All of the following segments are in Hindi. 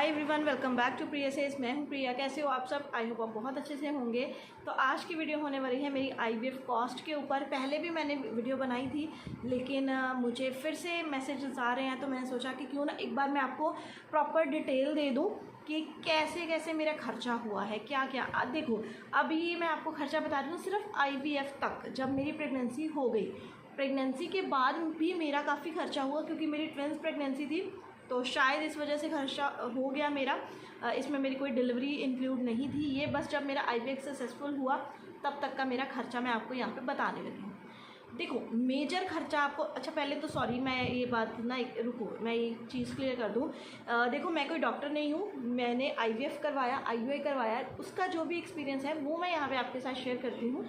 Hi everyone, welcome back to Priya says. मैं हूं प्रिया। कैसे हो आप सब? आई होप आप बहुत अच्छे से होंगे। तो आज की वीडियो होने वाली है मेरी आईवीएफ कॉस्ट के ऊपर। पहले भी मैंने वीडियो बनाई थी, लेकिन मुझे फिर से मैसेजेस आ रहे हैं, तो मैंने सोचा कि क्यों ना एक बार मैं आपको प्रॉपर डिटेल दे दूँ कि कैसे कैसे मेरा खर्चा हुआ है, क्या क्या। देखो, अभी मैं आपको खर्चा बता रही हूँ सिर्फ आईवीएफ तक। जब मेरी प्रेगनेंसी हो गई, प्रेगनेंसी के बाद भी मेरा काफ़ी खर्चा हुआ, क्योंकि मेरी ट्विंस प्रेगनेंसी थी, तो शायद इस वजह से खर्चा हो गया मेरा। इसमें मेरी कोई डिलीवरी इंक्लूड नहीं थी। ये बस जब मेरा आईवीएफ सक्सेसफुल हुआ तब तक का मेरा खर्चा मैं आपको यहाँ पे बताने लगी हूँ। देखो, मेजर खर्चा आपको, अच्छा पहले तो सॉरी, मैं ये बात ना रुको, मैं ये चीज़ क्लियर कर दूँ। देखो, मैं कोई डॉक्टर नहीं हूँ। मैंने आईवीएफ करवाया, आईयूआई करवाया, उसका जो भी एक्सपीरियंस है वो मैं यहाँ पे आपके साथ शेयर करती हूँ,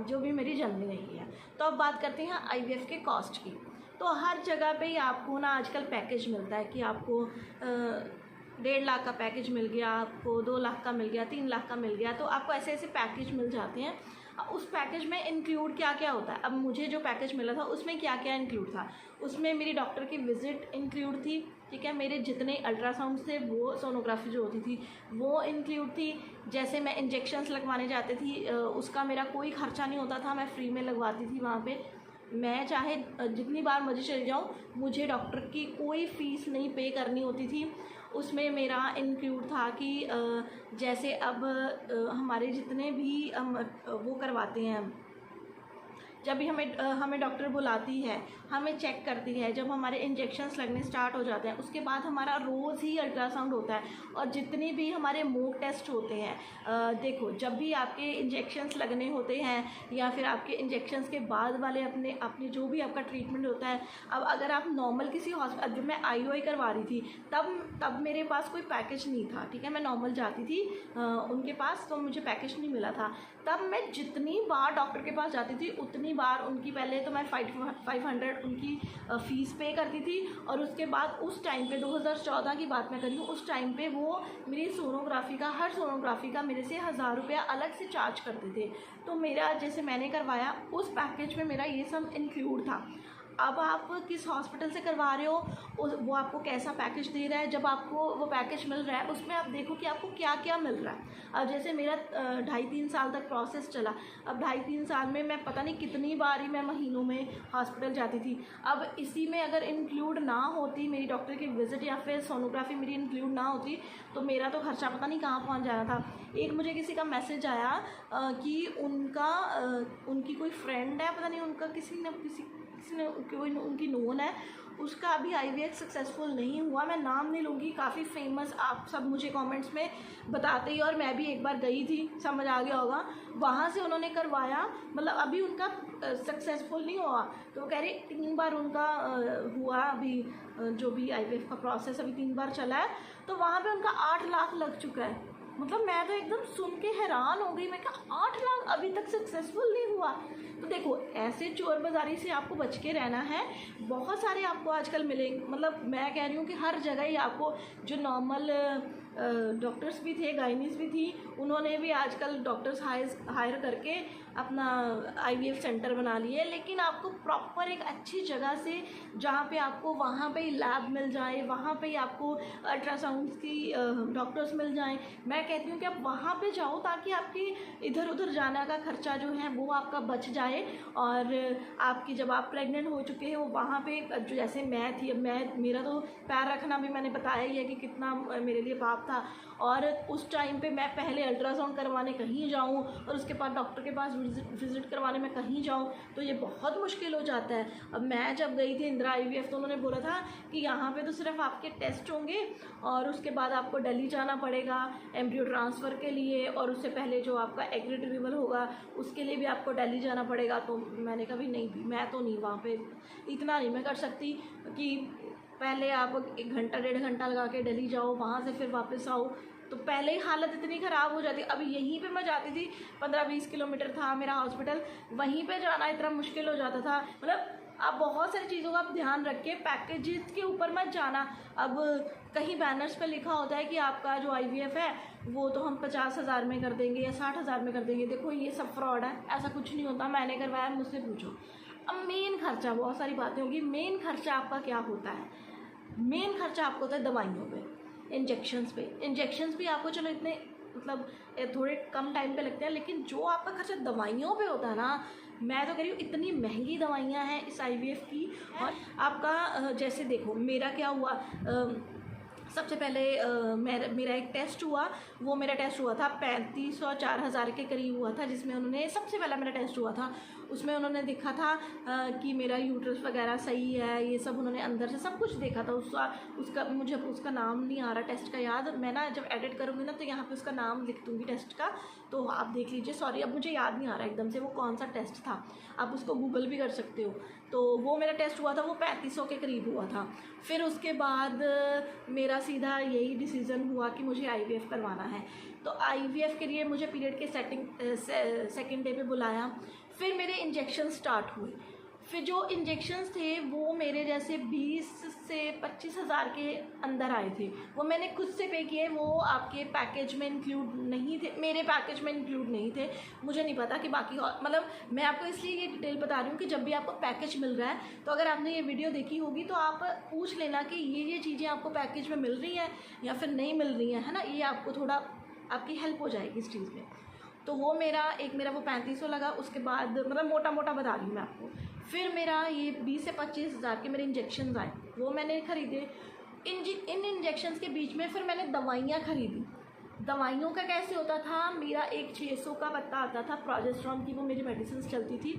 जो भी मेरी जर्नी रही है। तो अब बात करते हैं आईवीएफ के कॉस्ट की। तो हर जगह पे ही आपको ना आजकल पैकेज मिलता है कि आपको 1.5 लाख का पैकेज मिल गया, आपको 2 लाख का मिल गया, 3 लाख का मिल गया। तो आपको ऐसे ऐसे पैकेज मिल जाते हैं। उस पैकेज में इंक्लूड क्या क्या होता है? अब मुझे जो पैकेज मिला था उसमें क्या क्या इंक्लूड था? उसमें मेरी डॉक्टर की विज़िट इंक्लूड थी, ठीक है। मेरे जितने अल्ट्रासाउंड थे, वो सोनोग्राफी जो होती थी वो इंक्लूड थी। जैसे मैं इंजेक्शन्स लगवाने जाती थी, उसका मेरा कोई खर्चा नहीं होता था, मैं फ्री में लगवाती थी वहाँ पे। मैं चाहे जितनी बार मर्जी चली जाऊँ, मुझे डॉक्टर की कोई फ़ीस नहीं पे करनी होती थी। उसमें मेरा इंक्लूड था कि जैसे अब हमारे जितने भी वो करवाते हैं, जब भी हमें डॉक्टर बुलाती है, हमें चेक करती है, जब हमारे इंजेक्शन्स लगने स्टार्ट हो जाते हैं, उसके बाद हमारा रोज़ ही अल्ट्रासाउंड होता है। और जितने भी हमारे मॉक टेस्ट होते हैं, देखो, जब भी आपके इंजेक्शन्स लगने होते हैं या फिर आपके इंजेक्शन्स के बाद वाले अपने जो भी आपका ट्रीटमेंट होता है। अब अगर आप नॉर्मल किसी हॉस्पिटल, जब मैं आईयूआई करवा रही थी तब मेरे पास कोई पैकेज नहीं था, ठीक है। मैं नॉर्मल जाती थी उनके पास, तो मुझे पैकेज नहीं मिला था। तब मैं जितनी बार डॉक्टर के पास जाती थी उतनी बार उनकी, पहले तो मैं 500 उनकी फ़ीस पे करती थी। और उसके बाद उस टाइम पे 2014 की बात मैं करी हूँ, उस टाइम पे वो मेरी सोनोग्राफी का, हर सोनोग्राफी का मेरे से 1000 रुपया अलग से चार्ज करते थे। तो मेरा, जैसे मैंने करवाया, उस पैकेज में मेरा ये सब इंक्लूड था। अब आप किस हॉस्पिटल से करवा रहे हो, वो आपको कैसा पैकेज दे रहा है। जब आपको वो पैकेज मिल रहा है, उसमें आप देखो कि आपको क्या क्या मिल रहा है। अब जैसे मेरा 2.5-3 साल तक प्रोसेस चला। अब 2.5-3 साल में मैं पता नहीं कितनी बार ही मैं महीनों में हॉस्पिटल जाती थी। अब इसी में अगर इंक्लूड ना होती मेरी डॉक्टर की विज़िट या फिर सोनोग्राफी मेरी इंक्लूड ना होती, तो मेरा तो खर्चा पता नहीं कहाँ पहुँच जाना था। एक मुझे किसी का मैसेज आया कि उनकी कोई फ्रेंड है, पता नहीं उनका किसी ने कोई उनकी नोन है, उसका अभी आईवीएफ सक्सेसफुल नहीं हुआ। मैं नाम नहीं लूँगी, काफ़ी फेमस, आप सब मुझे कमेंट्स में बताते ही। और मैं भी एक बार गई थी, समझ आ गया होगा। वहाँ से उन्होंने करवाया, मतलब अभी उनका सक्सेसफुल नहीं हुआ। तो वो कह रही 3 बार उनका हुआ, अभी जो भी आईवीएफ का प्रोसेस अभी 3 बार चला है। तो वहाँ पे उनका 8 लाख लग चुका है। मतलब मैं तो एकदम सुन के हैरान हो गई। मैं कहा 8 लाख अभी तक सक्सेसफुल नहीं हुआ। तो देखो, ऐसे चोर बाज़ारी से आपको बच के रहना है। बहुत सारे आपको आजकल मिलेंगे, मतलब मैं कह रही हूँ कि हर जगह ही आपको, जो नॉर्मल डॉक्टर्स भी थे, गाइनीज भी थी, उन्होंने भी आजकल डॉक्टर्स हायर करके अपना आईवीएफ सेंटर बना लिए। लेकिन आपको प्रॉपर एक अच्छी जगह से, जहाँ पे आपको वहाँ पे ही लैब मिल जाए, वहाँ पे ही आपको अल्ट्रासाउंड की डॉक्टर्स मिल जाएं। मैं कहती हूँ कि आप वहाँ पे जाओ, ताकि आपकी इधर उधर जाने का खर्चा जो है वो आपका बच जाए। और आपकी, जब आप प्रेग्नेंट हो चुके हो, वहाँ पे जैसे मैं थी, अब मेरा तो पैर रखना भी मैंने बताया ही है कि कितना मेरे लिए पाप था। और उस टाइम पे मैं पहले अल्ट्रासाउंड करवाने कहीं जाऊँ और उसके बाद डॉक्टर के पास विज़िट करवाने में कहीं जाऊँ, तो ये बहुत मुश्किल हो जाता है। अब मैं जब गई थी इंदिरा आईवीएफ, तो उन्होंने बोला था कि यहाँ पे तो सिर्फ आपके टेस्ट होंगे और उसके बाद आपको दिल्ली जाना पड़ेगा एम्ब्रियो ट्रांसफ़र के लिए, और उससे पहले जो आपका एग रिट्रीवल होगा उसके लिए भी आपको दिल्ली जाना पड़ेगा। तो मैंने कभी नहीं, मैं तो नहीं, वहाँ पे इतना नहीं मैं कर सकती कि पहले आप 1 घंटा 1.5 घंटा लगा के दिल्ली जाओ, वहाँ से फिर वापस आओ। तो पहले ही हालत इतनी ख़राब हो जाती। अभी यहीं पे मैं जाती थी, 15-20 किलोमीटर था मेरा हॉस्पिटल, वहीं पे जाना इतना मुश्किल हो जाता था। मतलब आप बहुत सारी चीज़ों का आप ध्यान रख के, पैकेजेस के ऊपर मत जाना। अब कहीं बैनर्स पे लिखा होता है कि आपका जो आईवीएफ है वो तो हम 50,000 में कर देंगे या 60,000 में कर देंगे। देखो, ये सब फ्रॉड है, ऐसा कुछ नहीं होता। मैंने करवाया, मुझसे पूछो। अब मेन खर्चा, बहुत सारी बातें होगी, मेन खर्चा आपका क्या होता है? मेन खर्चा आपका होता है दवाइयों पे। इंजेक्शंस पे। इंजेक्शंस भी आपको चलो इतने मतलब थोड़े कम टाइम पे लगते हैं, लेकिन जो आपका खर्चा दवाइयों पे होता है ना, मैं तो कह रही हूँ इतनी महंगी दवाइयाँ हैं इस IVF की। और आपका जैसे देखो मेरा क्या हुआ, सबसे पहले मेरा एक टेस्ट हुआ, वो मेरा टेस्ट हुआ था 3500 और 4000 के करीब हुआ था, जिसमें उन्होंने सबसे पहला मेरा टेस्ट हुआ था, उसमें उन्होंने देखा था कि मेरा यूट्रस वगैरह सही है, ये सब उन्होंने अंदर से सब कुछ देखा था। उसका मुझे उसका नाम नहीं आ रहा टेस्ट का याद, मैं ना जब एडिट करूँगी ना तो यहाँ पे उसका नाम लिख दूँगी टेस्ट का, तो आप देख लीजिए। सॉरी अब मुझे याद नहीं आ रहा एकदम से वो कौन सा टेस्ट था, आप उसको गूगल भी कर सकते हो। तो वो मेरा टेस्ट हुआ था, वो 3500 के करीब हुआ था। फिर उसके बाद मेरा सीधा यही डिसीज़न हुआ कि मुझे IVF करवाना है। तो IVF के लिए मुझे पीरियड के सेकंड डे पे बुलाया। फिर मेरे इंजेक्शन स्टार्ट हुए। फिर जो इंजेक्शन्स थे वो मेरे जैसे 20 से 25 हज़ार के अंदर आए थे, वो मैंने खुद से पे किए, वो आपके पैकेज में इंक्लूड नहीं थे, मेरे पैकेज में इंक्लूड नहीं थे। मुझे नहीं पता कि बाकी मतलब मैं आपको इसलिए ये डिटेल बता रही हूँ कि जब भी आपको पैकेज मिल रहा है तो अगर आपने ये वीडियो देखी होगी तो आप पूछ लेना कि ये चीज़ें आपको पैकेज में मिल रही हैं या फिर नहीं मिल रही हैं, है ना। ये आपको थोड़ा आपकी हेल्प हो जाएगी इस चीज़ में। तो वो मेरा वो 3500 लगा। उसके बाद मतलब मोटा मोटा बता रही हूँ मैं आपको। फिर मेरा ये 20 से 25 हज़ार के मेरे इंजेक्शन्स आए, वो मैंने ख़रीदे। इन इंजेक्शन्स के बीच में फिर मैंने दवाइयाँ ख़रीदी। दवाइयों का कैसे होता था, मेरा एक 600 का पत्ता आता था प्रोजेस्टेरॉन की, वो मेरी मेडिसिन चलती थी।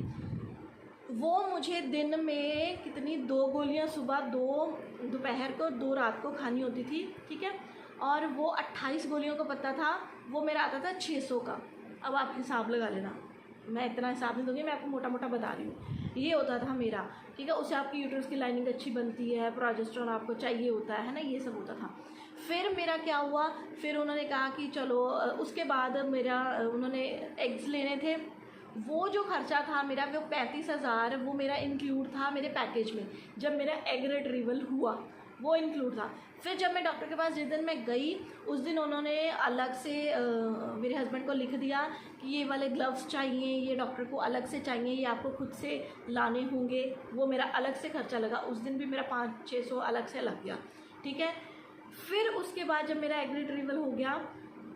वो मुझे दिन में कितनी 2 गोलियाँ सुबह, 2 दोपहर को, 2 रात को खानी होती थी, ठीक है। और वो 28 गोलियों का पत्ता था, वो मेरा आता था 600 का। अब आप हिसाब लगा लेना, मैं इतना हिसाब नहीं दूँगी, मैं आपको मोटा मोटा बता रही हूँ। ये होता था मेरा, ठीक है। उससे आपकी यूट्रस की लाइनिंग अच्छी बनती है, प्रोजेस्टेरॉन आपको चाहिए होता है ना, ये सब होता था। फिर मेरा क्या हुआ, फिर उन्होंने कहा कि चलो, उसके बाद मेरा उन्होंने एग्स लेने थे। वो जो खर्चा था मेरा, वो 35,000 वो मेरा इंक्लूड था मेरे पैकेज में। जब मेरा एग रिट्रीवल हुआ वो इंक्लूड था। फिर जब मैं डॉक्टर के पास जिस दिन मैं गई, उस दिन उन्होंने अलग से मेरे हस्बैंड को लिख दिया कि ये वाले ग्लव्स चाहिए, ये डॉक्टर को अलग से चाहिए, ये आपको खुद से लाने होंगे। वो मेरा अलग से खर्चा लगा, उस दिन भी मेरा 500-600 अलग से लग गया, ठीक है। फिर उसके बाद जब मेरा एग रिट्रीवल हो गया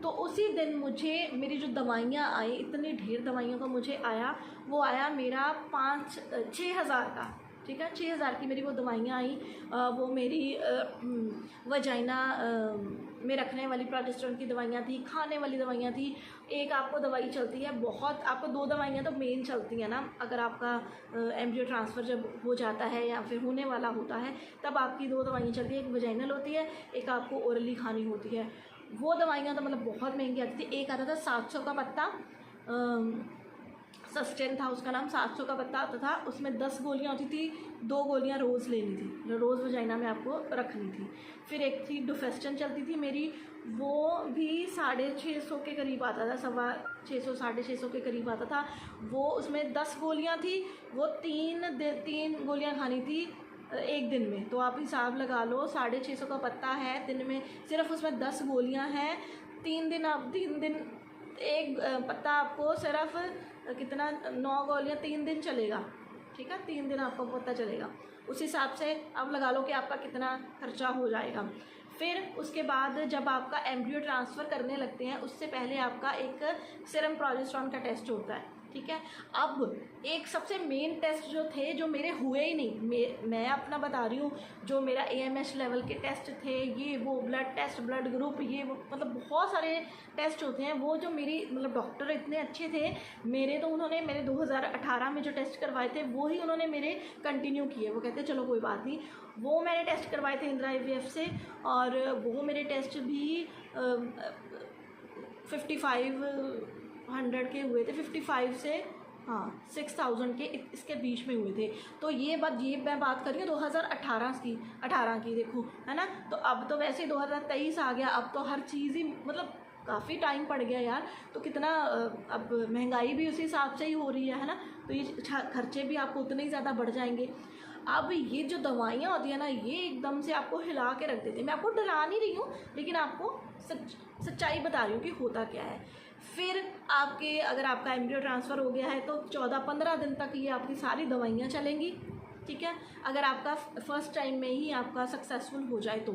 तो उसी दिन मुझे मेरी जो दवाइयाँ आई, इतनी ढेर दवाइयों का मुझे आया, वो आया मेरा 5-6 हज़ार का, ठीक है। 6 हज़ार की मेरी वो दवाइयाँ आई। वो मेरी वजाइना में रखने वाली प्रोजेस्टेरॉन की दवाइयाँ थी, खाने वाली दवाइयाँ थी। एक आपको दवाई चलती है बहुत, आपको 2 दवाइयाँ तो मेन चलती हैं ना, अगर आपका एम्ब्रियो ट्रांसफ़र जब हो जाता है या फिर होने वाला होता है तब आपकी 2 दवाइयाँ चलती हैं, एक वजाइनल होती है, एक आपको ओरली खानी होती है। वो दवाइयाँ तो मतलब बहुत महंगी आती थी। एक आता था 700 का पत्ता, सस्टेन था उसका नाम, 700 का पत्ता आता था, उसमें 10 गोलियाँ होती थी, 2 गोलियाँ रोज़ लेनी थी, रोज़ वजाइना में आपको रखनी थी। फिर एक थी डुफेस्टन चलती थी मेरी, वो भी 650 के करीब आता था, 650-650 के करीब आता था वो। उसमें 10 गोलियाँ थी, वो 3 गोलियाँ खानी थी एक दिन में। तो आप हिसाब लगा लो, 650 का पत्ता है, दिन में सिर्फ उसमें 10 गोलियाँ हैं। 3 दिन एक पत्ता आपको सिर्फ कितना, 9 गोलियाँ 3 दिन चलेगा, ठीक है। 3 दिन आपको पता चलेगा, उस हिसाब से आप लगा लो कि आपका कितना खर्चा हो जाएगा। फिर उसके बाद जब आपका एम्ब्रियो ट्रांसफ़र करने लगते हैं, उससे पहले आपका एक सीरम प्रोजेस्टेरॉन का टेस्ट होता है, ठीक है। अब एक सबसे मेन टेस्ट जो थे, जो मेरे हुए ही नहीं, मैं अपना बता रही हूँ, जो मेरा AMH लेवल के टेस्ट थे, ये वो ब्लड टेस्ट, ब्लड ग्रुप, ये वो मतलब बहुत सारे टेस्ट होते हैं। वो जो मेरी मतलब डॉक्टर इतने अच्छे थे मेरे, तो उन्होंने मेरे 2018 में जो टेस्ट करवाए थे वो ही उन्होंने मेरे कंटिन्यू किए। वो कहते चलो कोई बात नहीं, वो मैंने टेस्ट करवाए थे इंदिरा IVF से, और वो मेरे टेस्ट भी 5500 के हुए थे, 55 से 6000 के इसके बीच में हुए थे। तो ये मैं बात कर रही हूँ 2018 की, देखो, है ना। तो अब तो वैसे 2023 आ गया, अब तो हर चीज़ ही मतलब काफ़ी टाइम पड़ गया यार। तो कितना अब महंगाई भी उसी हिसाब से ही हो रही है ना, तो ये खर्चे भी आपको उतने ही ज़्यादा बढ़ जाएंगे। अब ये जो दवाइयाँ होती है ना, ये एकदम से आपको हिला के रख देती है। मैं आपको डरा नहीं रही हूँ, लेकिन आपको सच्चाई बता रही हूँ कि होता क्या है। फिर अगर आपका एम्ब्रियो ट्रांसफ़र हो गया है तो 14-15 दिन तक ये आपकी सारी दवाइयाँ चलेंगी, ठीक है। अगर आपका फर्स्ट टाइम में ही आपका सक्सेसफुल हो जाए तो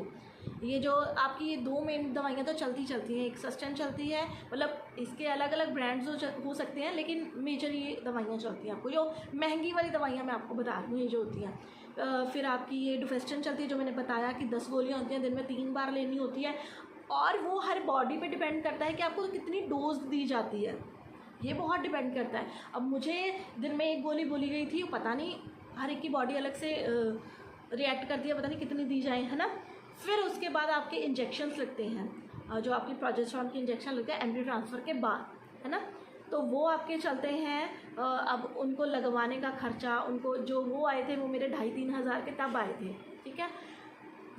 ये जो आपकी ये 2 मेन दवाइयाँ तो चलती हैं, एक सस्टेन चलती है, मतलब इसके अलग अलग ब्रांड्स हो सकते हैं, लेकिन मेजर ये दवाइयाँ चलती हैं। आपको जो महंगी वाली दवाइयाँ मैं आपको बता रही हूँ ये जो होती हैं, फिर आपकी ये डुफेस्टन चलती है जो मैंने बताया कि 10 गोलियाँ होती हैं, दिन में 3 बार लेनी होती है, और वो हर बॉडी पे डिपेंड करता है कि आपको कितनी डोज दी जाती है, ये बहुत डिपेंड करता है। अब मुझे दिन में 1 गोली बोली गई थी, पता नहीं हर एक की बॉडी अलग से रिएक्ट करती है, पता नहीं कितनी दी जाए, है ना। फिर उसके बाद आपके इंजेक्शन्स लगते हैं, जो आपकी प्रोजेस्टेरॉन के इंजेक्शन लगते हैं एम्ब्रियो ट्रांसफ़र के बाद, है ना। तो वो आपके चलते हैं। अब उनको लगवाने का खर्चा, उनको जो वो आए थे वो मेरे 2,500-3 हज़ार के तब आए थे, ठीक है।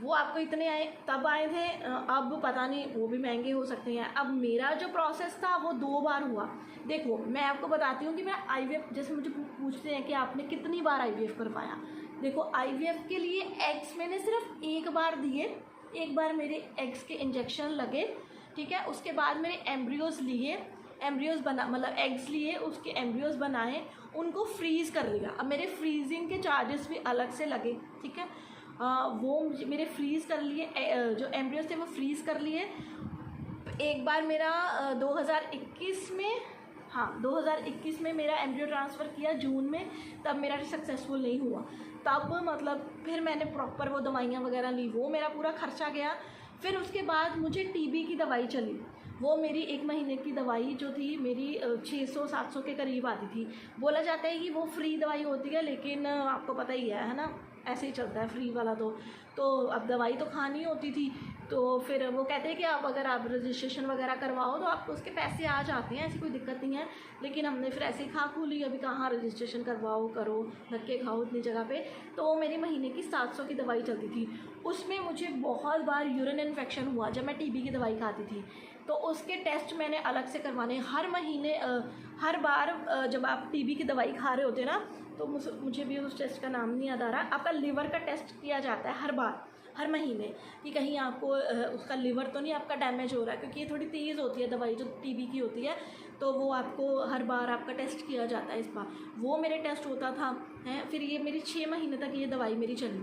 वो आपको इतने आए तब आए थे, अब पता नहीं वो भी महंगे हो सकते हैं। अब मेरा जो प्रोसेस था वो 2 बार हुआ। देखो मैं आपको बताती हूँ कि मैं IVF, जैसे मुझे पूछते हैं कि आपने कितनी बार IVF करवाया, देखो IVF के लिए एग्स मैंने सिर्फ 1 बार दिए, 1 बार मेरे एग्स के इंजेक्शन लगे, ठीक है। उसके बाद मेरे एम्ब्रियोज़ लिए, एम्ब्रियोज़ बना मतलब एग्स लिए, उसके एम्ब्रियोज़ बनाए, उनको फ्रीज़ कर लिया। अब मेरे फ्रीजिंग के चार्जेस भी अलग से लगे, ठीक है। वो मेरे फ्रीज़ कर लिए, जो एम्ब्रियोज़ थे वो फ्रीज़ कर लिए। एक बार मेरा 2021 में, हाँ 2021 में मेरा एम्ब्रियो ट्रांसफ़र किया जून में, तब मेरा सक्सेसफुल नहीं हुआ। तब मतलब फिर मैंने प्रॉपर वो दवाइयाँ वगैरह ली, वो मेरा पूरा खर्चा गया। फिर उसके बाद मुझे TB की दवाई चली, वो मेरी 1 महीने की दवाई जो थी मेरी 600-700 के करीब आती थी। बोला जाता है कि वो फ्री दवाई होती है, लेकिन आपको पता ही है ना, ऐसे ही चलता है फ्री वाला। तो अब दवाई तो खानी होती थी, तो फिर वो कहते हैं कि अगर आप रजिस्ट्रेशन वगैरह करवाओ तो आपको उसके पैसे आ जाते हैं, ऐसी कोई दिक्कत नहीं है। लेकिन हमने फिर ऐसे ही खा खू ली, अभी कहाँ रजिस्ट्रेशन करवाओ, करो धक्के खाओ इतनी जगह पे। तो वो मेरी महीने की 700 की दवाई चलती थी। उसमें मुझे बहुत बार यूरिन इन्फेक्शन हुआ जब मैं TB की दवाई खाती थी, तो उसके टेस्ट मैंने अलग से करवाने हर महीने। हर बार जब आप TB की दवाई खा रहे होते ना, तो मुझे भी उस टेस्ट का नाम नहीं याद आ रहा, आपका लिवर का टेस्ट किया जाता है हर बार, हर महीने, कि कहीं आपको उसका लिवर तो नहीं आपका डैमेज हो रहा है, क्योंकि ये थोड़ी तेज़ होती है दवाई जो TB की होती है, तो वो आपको हर बार आपका टेस्ट किया जाता है। इस बार वो मेरे टेस्ट होता था, हैं। फिर ये मेरी 6 महीने तक ये दवाई मेरी चली।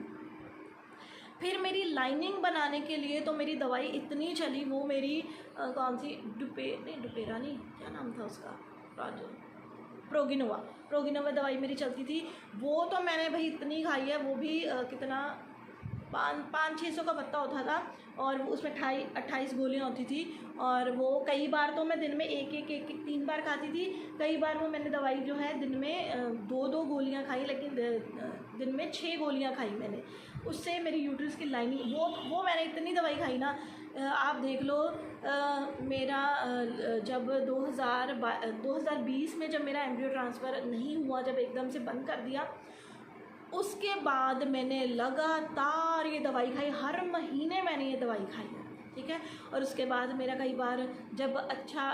फिर मेरी लाइनिंग बनाने के लिए तो मेरी दवाई इतनी चली, वो मेरी कौन सी डुपेरा नहीं, क्या नाम था उसका, प्रोगिनोवा दवाई मेरी चलती थी। वो तो मैंने भाई इतनी खाई है, वो भी कितना 500-600 का पत्ता होता था, और उसमें 28 गोलियाँ होती थी। और वो कई बार तो मैं दिन में एक 3 बार खाती थी। कई बार वो मैंने दवाई जो है दिन में 2 गोलियाँ खाई, लेकिन दिन में 6 गोलियाँ खाई मैंने। उससे मेरी यूट्रस की लाइनिंग, वो मैंने इतनी दवाई खाई ना, आप देख लो। मेरा जब 2020 में जब मेरा एम्ब्रियो ट्रांसफ़र नहीं हुआ, जब एकदम से बंद कर दिया, उसके बाद मैंने लगातार ये दवाई खाई, हर महीने मैंने ये दवाई खाई है, ठीक है। और उसके बाद मेरा कई बार जब अच्छा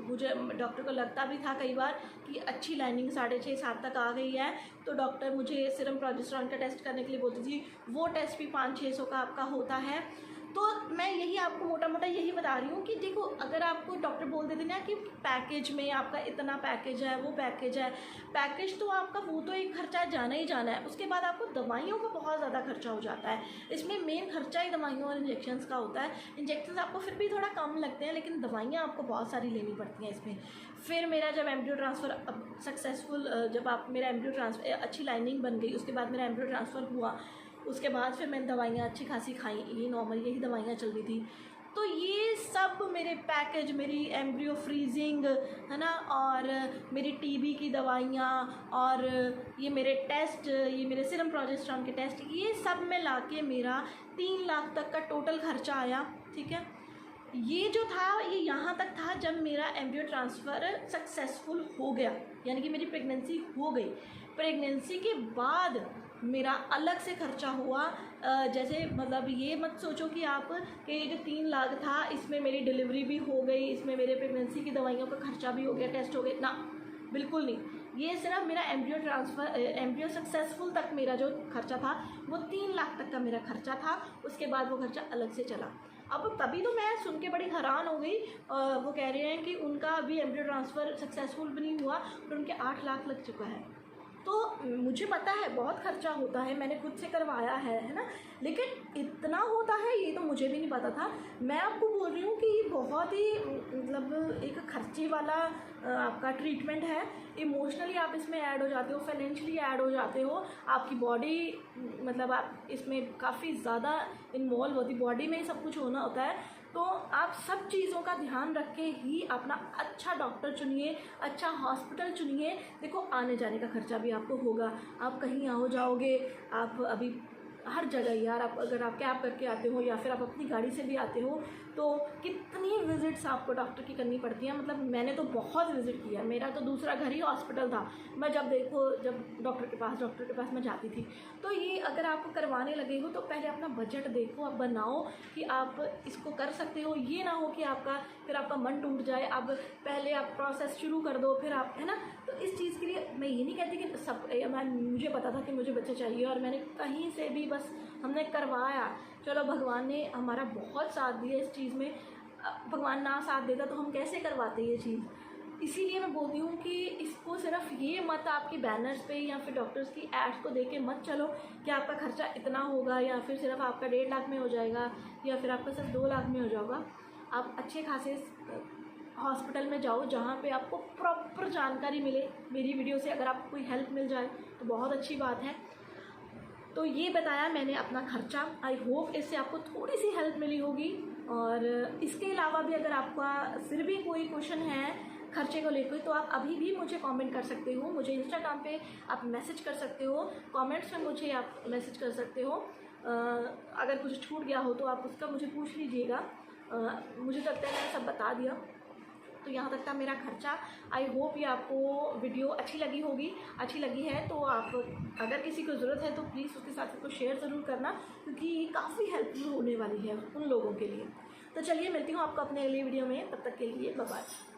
मुझे डॉक्टर को लगता भी था कई बार कि अच्छी लाइनिंग 6.5-7 तक आ गई है, तो डॉक्टर मुझे सीरम प्रोजेस्टेरॉन का टेस्ट करने के लिए बोलती थी। वो टेस्ट भी 500-600 का आपका होता है। तो मैं यही आपको मोटा मोटा यही बता रही हूँ कि देखो, अगर आपको डॉक्टर बोल देते ना कि पैकेज में आपका इतना पैकेज है, वो पैकेज है, पैकेज तो आपका वो तो एक खर्चा जाना ही जाना है। उसके बाद आपको दवाइयों का बहुत ज़्यादा खर्चा हो जाता है। इसमें मेन खर्चा ही दवाइयों और इंजेक्शन्स का होता है। इंजेक्शन्स आपको फिर भी थोड़ा कम लगते हैं, लेकिन दवाइयाँ आपको बहुत सारी लेनी पड़ती हैं इसमें। फिर मेरा जब एम्ब्रियो ट्रांसफ़र सक्सेसफुल, जब आप मेरा एम्ब्रियो ट्रांसफ़र अच्छी लाइनिंग बन गई, उसके बाद मेरा एम्ब्रियो ट्रांसफ़र हुआ, उसके बाद फिर मैंने दवाइयाँ अच्छी खासी खाई, ये नॉर्मल यही दवाइयाँ चल रही थी। तो ये सब मेरे पैकेज, मेरी एम्ब्रियो फ्रीजिंग, है ना, और मेरी TB की दवाइयाँ, और ये मेरे टेस्ट, ये मेरे सीरम प्रोजेस्टेरॉन के टेस्ट, ये सब में लाके मेरा 3 लाख तक का टोटल खर्चा आया, ठीक है। ये जो था ये यहाँ तक था जब मेरा एम्ब्रियो ट्रांसफ़र सक्सेसफुल हो गया, यानी कि मेरी प्रेगनेंसी हो गई। प्रेगनेंसी के बाद मेरा अलग से खर्चा हुआ। जैसे मतलब ये मत सोचो कि आप कि ये जो 3 लाख था इसमें मेरी डिलीवरी भी हो गई, इसमें मेरे प्रेगनेंसी की दवाइयों का खर्चा भी हो गया, टेस्ट हो गए, ना बिल्कुल नहीं। ये सिर्फ मेरा एम्ब्रियो सक्सेसफुल तक मेरा जो खर्चा था वो 3 लाख तक का मेरा खर्चा था। उसके बाद वो खर्चा अलग से चला। अब तभी तो मैं सुन के बड़ी हैरान हो गई। वो कह रहे हैं कि उनका अभी एम्ब्रियो ट्रांसफ़र सक्सेसफुल भी नहीं हुआ और उनके 8 लाख लग चुका है। तो मुझे पता है बहुत खर्चा होता है, मैंने खुद से करवाया है ना, लेकिन इतना होता है ये तो मुझे भी नहीं पता था। मैं आपको बोल रही हूँ कि ये बहुत ही मतलब एक खर्चे वाला आपका ट्रीटमेंट है। इमोशनली आप इसमें ऐड हो जाते हो, फाइनेंशियली ऐड हो जाते हो, आपकी बॉडी मतलब आप इसमें काफ़ी ज़्यादा इन्वॉल्व होती, बॉडी में ही सब कुछ होना होता है। तो आप सब चीज़ों का ध्यान रख के ही अपना अच्छा डॉक्टर चुनिए, अच्छा हॉस्पिटल चुनिए। देखो आने जाने का खर्चा भी आपको होगा, आप कहीं आओ जाओगे, आप अभी हर जगह यार, आप अगर आप कैब करके आते हो या फिर आप अपनी गाड़ी से भी आते हो तो कितनी विज़िट्स आपको डॉक्टर की करनी पड़ती हैं। मतलब मैंने तो बहुत विज़िट किया, मेरा तो दूसरा घर ही हॉस्पिटल था। मैं जब डॉक्टर के पास मैं जाती थी। तो ये अगर आप करवाने लगे हो तो पहले अपना बजट देखो, आप बनाओ कि आप इसको कर सकते हो। ये ना हो कि फिर आपका मन टूट जाए। अब पहले आप प्रोसेस शुरू कर दो फिर आप, है ना। तो इस चीज़ के लिए मैं ये नहीं कहती कि मुझे पता था कि मुझे बच्चे चाहिए और मैंने कहीं से भी बस हमने करवाया, चलो भगवान ने हमारा बहुत साथ दिया इस चीज़ में। भगवान ना साथ देता तो हम कैसे करवाते ये चीज़। इसीलिए मैं बोलती हूँ कि इसको सिर्फ ये मत आपके बैनर्स पे या फिर डॉक्टर्स की एड्स को देख के मत चलो कि आपका खर्चा इतना होगा या फिर सिर्फ आपका 1.5 लाख में हो जाएगा या फिर आपका सिर्फ 2 लाख में हो जाएगा। आप अच्छे खासे हॉस्पिटल में जाओ जहाँ पे आपको प्रॉपर जानकारी मिले। मेरी वीडियो से अगर आपको कोई हेल्प मिल जाए तो बहुत अच्छी बात है। तो ये बताया मैंने अपना खर्चा। आई होप इससे आपको थोड़ी सी हेल्प मिली होगी। और इसके अलावा भी अगर आपका फिर भी कोई क्वेश्चन है खर्चे को लेकर तो आप अभी भी मुझे कमेंट कर सकते हो, मुझे इंस्टाग्राम पे आप मैसेज कर सकते हो, कमेंट्स में मुझे आप मैसेज कर सकते हो। अगर कुछ छूट गया हो तो आप उसका मुझे पूछ लीजिएगा। मुझे लगता है मैंने सब बता दिया। तो यहाँ तक था मेरा खर्चा। आई होप ये आपको वीडियो अच्छी लगी होगी। अच्छी लगी है तो आप अगर किसी को ज़रूरत है तो प्लीज़ उसके साथ इसको शेयर ज़रूर करना, क्योंकि ये काफ़ी हेल्पफुल होने वाली है उन लोगों के लिए। तो चलिए मिलती हूँ आपको अपने अगली वीडियो में, तब तक के लिए बाय बाय।